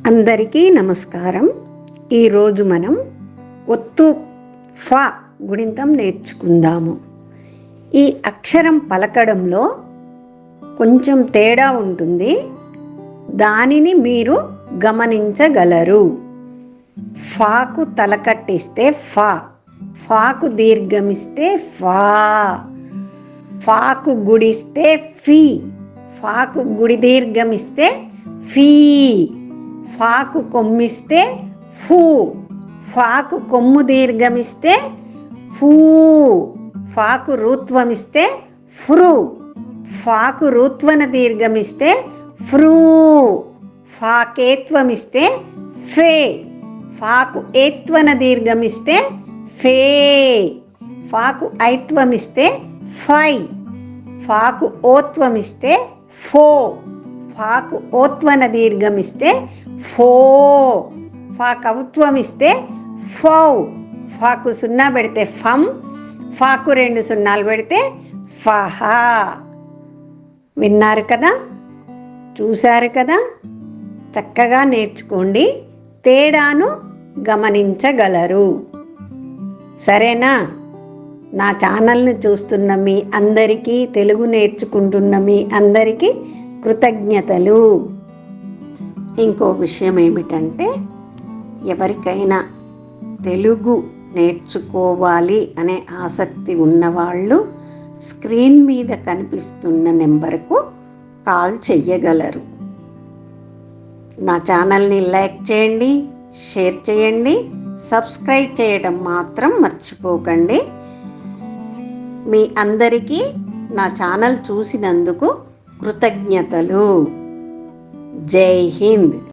అందరికీ నమస్కారం. ఈరోజు మనం ఒత్తు ఫ గుణింతం నేర్చుకుందాము. ఈ అక్షరం పలకడంలో కొంచెం తేడా ఉంటుంది, దానిని మీరు గమనించగలరు. ఫాకు తలకట్టిస్తే ఫా, ఫాకు దీర్ఘమిస్తే ఫా, ఫాకు గుడిస్తే ఫీ, ఫాకు గుడి దీర్ఘమిస్తే ఫీ, ఫాకు కొమ్మిస్తే ఫూ, ఫాకు కొమ్ము దీర్ఘమిస్తే ఫూ, ఫాకు రూత్వమిస్తే ఫ్రూ, ఫాకు రూత్వన దీర్ఘమిస్తే ఫ్రూ, ఫాకేత్వమిస్తే ఫే, ఫాకు ఏత్వన దీర్ఘమిస్తే ఫే, ఫాకు ఐత్వమిస్తే ఫై, ఫాకు ఓత్వమిస్తే ఫో, ఫాకు ఓత్వన దీర్ఘమిస్తే ఫో, ఫాకౌత్వమిస్తే ఫౌ, ఫాకు సున్నా పెడితే ఫం, ఫాకు 2 సున్నాలు పెడితే ఫహ. విన్నారు కదా, చూశారు కదా, చక్కగా నేర్చుకోండి, తేడాను గమనించగలరు. సరేనా? నా ఛానల్ని చూస్తున్న మీ అందరికీ, తెలుగు నేర్చుకుంటున్న మీ అందరికీ కృతజ్ఞతలు. ఇంకో విషయం ఏమిటంటే, ఎవరికైనా తెలుగు నేర్చుకోవాలి అనే ఆసక్తి ఉన్నవాళ్ళు స్క్రీన్ మీద కనిపిస్తున్న నెంబర్కు కాల్ చెయ్యగలరు. నా ఛానల్ని లైక్ చేయండి, షేర్ చేయండి, సబ్స్క్రైబ్ చేయడం మాత్రం మర్చిపోకండి. మీ అందరికీ నా ఛానల్ చూసినందుకు కృతజ్ఞతలు. జై హింద్.